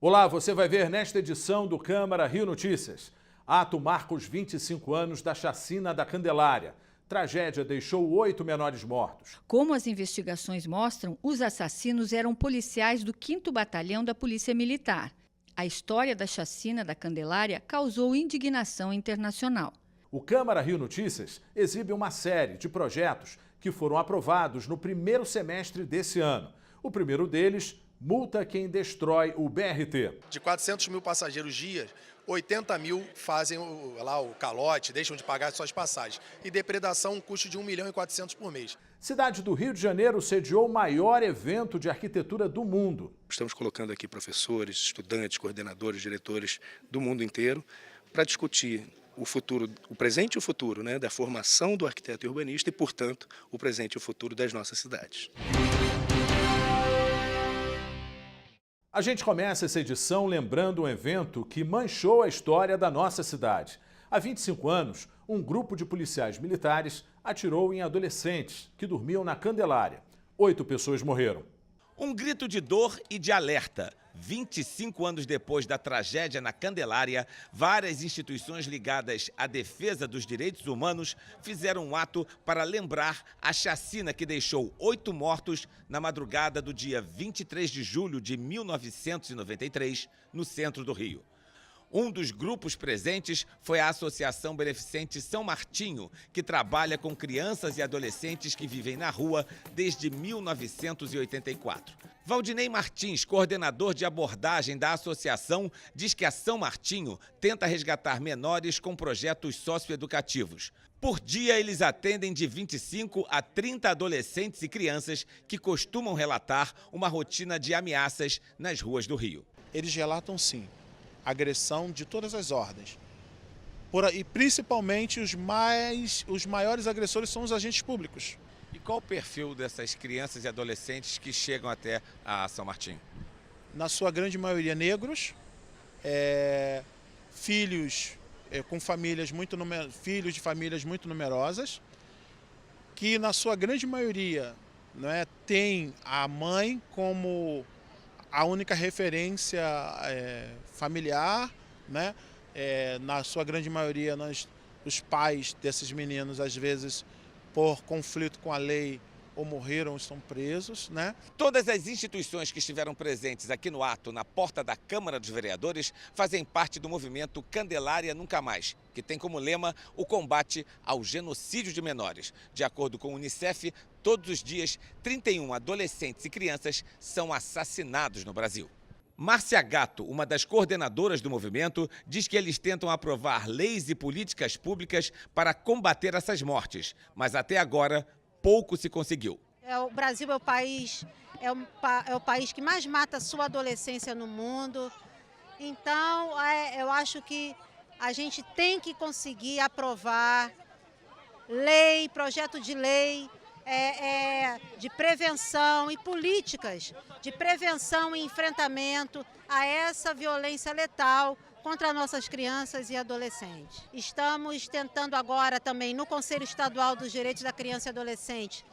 Olá, você vai ver nesta edição do Câmara Rio Notícias. Ato marca os 25 anos da chacina da Candelária. Tragédia deixou 8 menores mortos. Como as investigações mostram, os assassinos eram policiais do 5º Batalhão da Polícia Militar. A história da chacina da Candelária causou indignação internacional. O Câmara Rio Notícias exibe uma série de projetos que foram aprovados no primeiro semestre desse ano. O primeiro deles, multa quem destrói o BRT. De 400 mil passageiros dia, 80 mil fazem o calote, deixam de pagar suas passagens. E depredação, um custo de 1 milhão e 400 por mês. Cidade do Rio de Janeiro sediou o maior evento de arquitetura do mundo. Estamos colocando aqui professores, estudantes, coordenadores, diretores do mundo inteiro para discutir o futuro, o presente e o futuro, da formação do arquiteto e urbanista e, portanto, o presente e o futuro das nossas cidades. A gente começa essa edição lembrando um evento que manchou a história da nossa cidade. Há 25 anos, um grupo de policiais militares atirou em adolescentes que dormiam na Candelária. 8 pessoas morreram. Um grito de dor e de alerta. 25 anos depois da tragédia na Candelária, várias instituições ligadas à defesa dos direitos humanos fizeram um ato para lembrar a chacina que deixou 8 mortos na madrugada do dia 23 de julho de 1993, no centro do Rio. Um dos grupos presentes foi a Associação Beneficente São Martinho, que trabalha com crianças e adolescentes que vivem na rua desde 1984. Valdinei Martins, coordenador de abordagem da associação, diz que a São Martinho tenta resgatar menores com projetos socioeducativos. Por dia, eles atendem de 25 a 30 adolescentes e crianças que costumam relatar uma rotina de ameaças nas ruas do Rio. Eles relatam, sim, agressão de todas as ordens. E principalmente os maiores agressores são os agentes públicos. E qual o perfil dessas crianças e adolescentes que chegam até a São Martinho? Na sua grande maioria negros, filhos filhos de famílias muito numerosas, que na sua grande maioria tem a mãe como a única referência familiar, na sua grande maioria os pais desses meninos, às vezes, por conflito com a lei, ou morreram ou estão presos. Todas as instituições que estiveram presentes aqui no ato, na porta da Câmara dos Vereadores, fazem parte do movimento Candelária Nunca Mais, que tem como lema o combate ao genocídio de menores. De acordo com o Unicef, todos os dias, 31 adolescentes e crianças são assassinados no Brasil. Márcia Gatto, uma das coordenadoras do movimento, diz que eles tentam aprovar leis e políticas públicas para combater essas mortes, mas até agora pouco se conseguiu. O Brasil é o país que mais mata a sua adolescência no mundo. Então, eu acho que a gente tem que conseguir aprovar lei, projeto de lei de prevenção e políticas de prevenção e enfrentamento a essa violência letal contra nossas crianças e adolescentes. Estamos tentando agora também no Conselho Estadual dos Direitos da Criança e Adolescente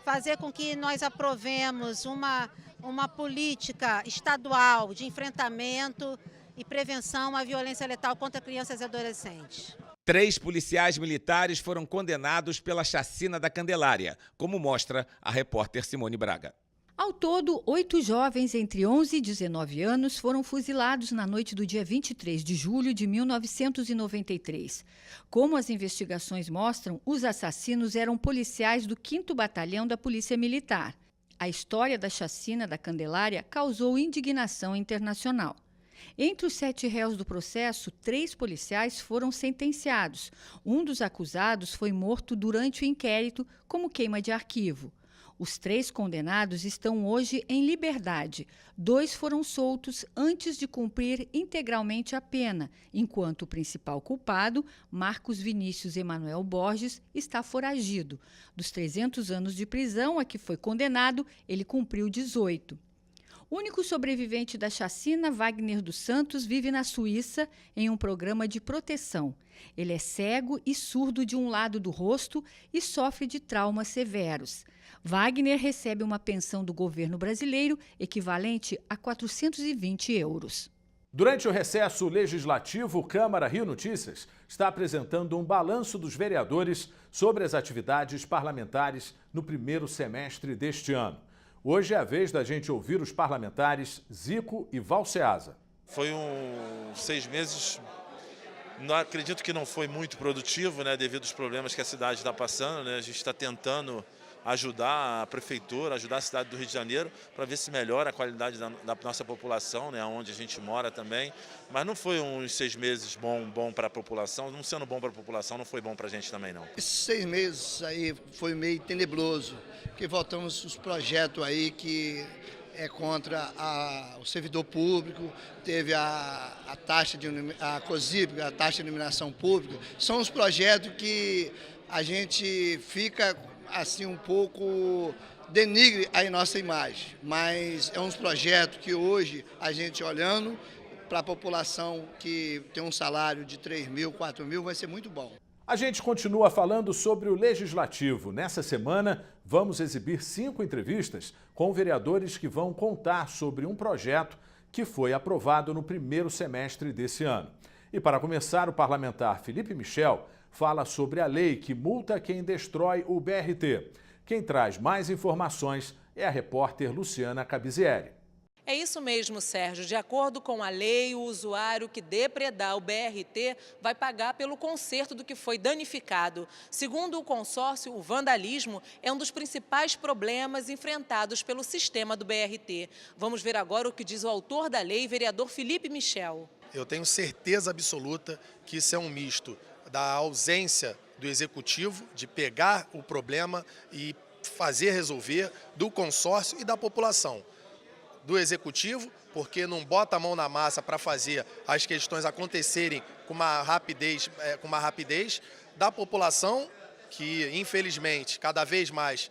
fazer com que nós aprovemos uma política estadual de enfrentamento e prevenção à violência letal contra crianças e adolescentes. 3 policiais militares foram condenados pela chacina da Candelária, como mostra a repórter Simone Braga. Ao todo, 8 jovens entre 11 e 19 anos foram fuzilados na noite do dia 23 de julho de 1993. Como as investigações mostram, os assassinos eram policiais do 5º Batalhão da Polícia Militar. A história da chacina da Candelária causou indignação internacional. Entre os 7 réus do processo, 3 policiais foram sentenciados. Um dos acusados foi morto durante o inquérito como queima de arquivo. Os 3 condenados estão hoje em liberdade. 2 foram soltos antes de cumprir integralmente a pena, enquanto o principal culpado, Marcos Vinícius Emanuel Borges, está foragido. Dos 300 anos de prisão a que foi condenado, ele cumpriu 18. O único sobrevivente da chacina, Wagner dos Santos, vive na Suíça em um programa de proteção. Ele é cego e surdo de um lado do rosto e sofre de traumas severos. Wagner recebe uma pensão do governo brasileiro equivalente a 420 euros. Durante o recesso legislativo, o Câmara Rio Notícias está apresentando um balanço dos vereadores sobre as atividades parlamentares no primeiro semestre deste ano. Hoje é a vez da gente ouvir os parlamentares Zico e Valceasa. Foi 6 meses, acredito que não foi muito produtivo, né, devido aos problemas que a cidade está passando, né? A gente está tentando ajudar a prefeitura, ajudar a cidade do Rio de Janeiro para ver se melhora a qualidade da nossa população, né, onde a gente mora também. Mas não foi uns 6 meses bom para a população, não sendo bom para a população, não foi bom para a gente também não. Esses 6 meses aí foi meio tenebroso, porque voltamos os projetos aí que é contra o servidor público, teve a taxa a COSIP, a taxa de iluminação pública. São os projetos que a gente fica assim um pouco denigre a nossa imagem, mas é uns projetos que hoje a gente olhando para a população que tem um salário de 3 mil, 4 mil, vai ser muito bom. A gente continua falando sobre o Legislativo. Nessa semana, vamos exibir 5 entrevistas com vereadores que vão contar sobre um projeto que foi aprovado no primeiro semestre desse ano. E para começar, o parlamentar Felipe Michel fala sobre a lei que multa quem destrói o BRT. Quem traz mais informações é a repórter Luciana Cabizieri. É isso mesmo, Sérgio. De acordo com a lei, o usuário que depredar o BRT vai pagar pelo conserto do que foi danificado. Segundo o consórcio, o vandalismo é um dos principais problemas enfrentados pelo sistema do BRT. Vamos ver agora o que diz o autor da lei, vereador Felipe Michel. Eu tenho certeza absoluta que isso é um misto da ausência do executivo de pegar o problema e fazer resolver, do consórcio e da população. Do executivo, porque não bota a mão na massa para fazer as questões acontecerem com uma rapidez, da população, que infelizmente cada vez mais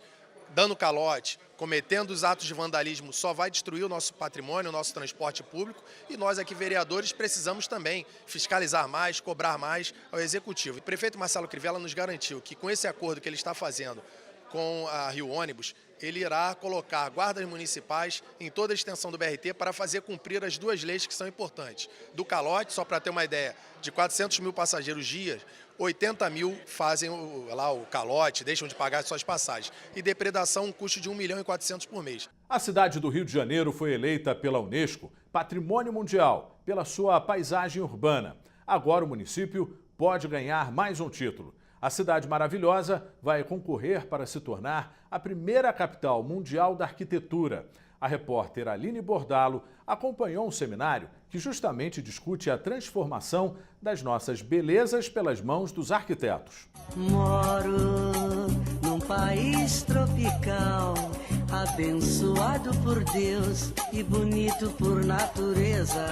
dando calote, cometendo os atos de vandalismo, só vai destruir o nosso patrimônio, o nosso transporte público, e nós aqui, vereadores, precisamos também fiscalizar mais, cobrar mais ao executivo. O prefeito Marcelo Crivella nos garantiu que com esse acordo que ele está fazendo com a Rio Ônibus, ele irá colocar guardas municipais em toda a extensão do BRT para fazer cumprir as 2 leis que são importantes. Do calote, só para ter uma ideia, de 400 mil passageiros dia, 80 mil fazem o calote, deixam de pagar suas passagens. E depredação, um custo de 1,4 milhão por mês. A cidade do Rio de Janeiro foi eleita pela Unesco Patrimônio Mundial pela sua paisagem urbana. Agora o município pode ganhar mais um título. A Cidade Maravilhosa vai concorrer para se tornar a primeira capital mundial da arquitetura. A repórter Aline Bordalo acompanhou um seminário que justamente discute a transformação das nossas belezas pelas mãos dos arquitetos. Moro num país tropical, abençoado por Deus e bonito por natureza.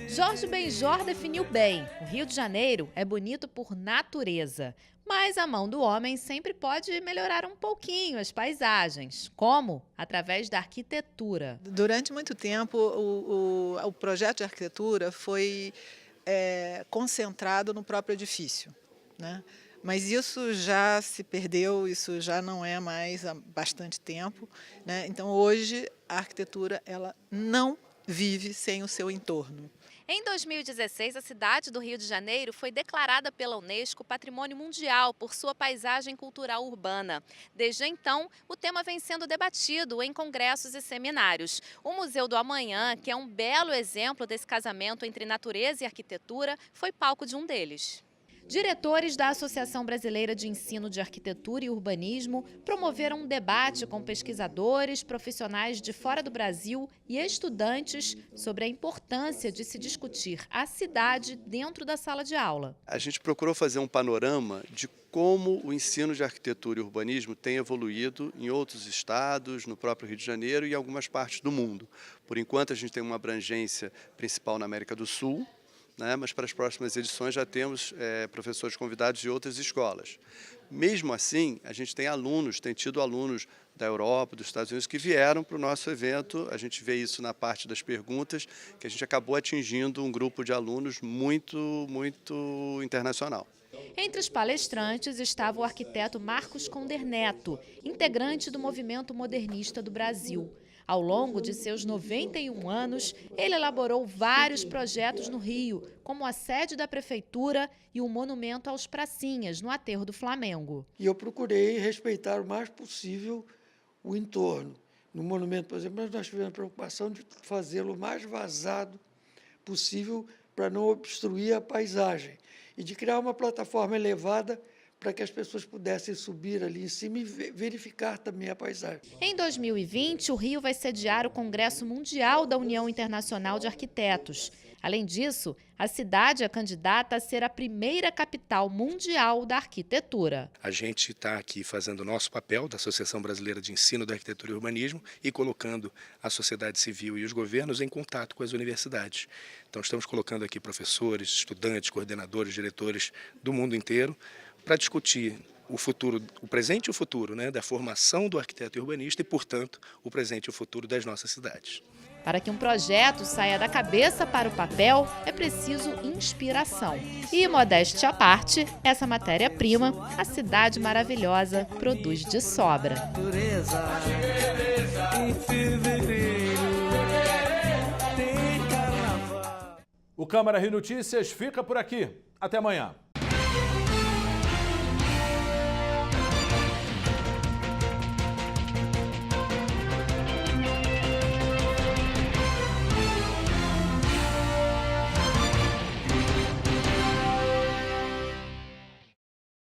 Jorge Benjor definiu bem: o Rio de Janeiro é bonito por natureza. Mas a mão do homem sempre pode melhorar um pouquinho as paisagens. Como? Através da arquitetura. Durante muito tempo, o projeto de arquitetura foi concentrado no próprio edifício, né? Mas isso já se perdeu, isso já não é mais há bastante tempo, né? Então, hoje, a arquitetura ela não vive sem o seu entorno. Em 2016, a cidade do Rio de Janeiro foi declarada pela Unesco Patrimônio Mundial por sua paisagem cultural urbana. Desde então, o tema vem sendo debatido em congressos e seminários. O Museu do Amanhã, que é um belo exemplo desse casamento entre natureza e arquitetura, foi palco de um deles. Diretores da Associação Brasileira de Ensino de Arquitetura e Urbanismo promoveram um debate com pesquisadores, profissionais de fora do Brasil e estudantes sobre a importância de se discutir a cidade dentro da sala de aula. A gente procurou fazer um panorama de como o ensino de arquitetura e urbanismo tem evoluído em outros estados, no próprio Rio de Janeiro e em algumas partes do mundo. Por enquanto, a gente tem uma abrangência principal na América do Sul, mas para as próximas edições já temos professores convidados de outras escolas. Mesmo assim, a gente tem tido alunos da Europa, dos Estados Unidos, que vieram para o nosso evento. A gente vê isso na parte das perguntas, que a gente acabou atingindo um grupo de alunos muito internacional. Entre os palestrantes estava o arquiteto Marcos Conder Neto, integrante do movimento modernista do Brasil. Ao longo de seus 91 anos, ele elaborou vários projetos no Rio, como a sede da prefeitura e o monumento aos pracinhas, no aterro do Flamengo. E eu procurei respeitar o mais possível o entorno. No monumento, por exemplo, nós tivemos a preocupação de fazê-lo o mais vazado possível para não obstruir a paisagem e de criar uma plataforma elevada para que as pessoas pudessem subir ali em cima e verificar também a paisagem. Em 2020, o Rio vai sediar o Congresso Mundial da União Internacional de Arquitetos. Além disso, a cidade é candidata a ser a primeira capital mundial da arquitetura. A gente está aqui fazendo o nosso papel da Associação Brasileira de Ensino da Arquitetura e Urbanismo e colocando a sociedade civil e os governos em contato com as universidades. Então estamos colocando aqui professores, estudantes, coordenadores, diretores do mundo inteiro para discutir o futuro, o presente e o futuro, né, da formação do arquiteto e urbanista e, portanto, o presente e o futuro das nossas cidades. Para que um projeto saia da cabeça para o papel, é preciso inspiração. E, modéstia à parte, essa matéria-prima, a cidade maravilhosa produz de sobra. O Câmara Rio Notícias fica por aqui. Até amanhã.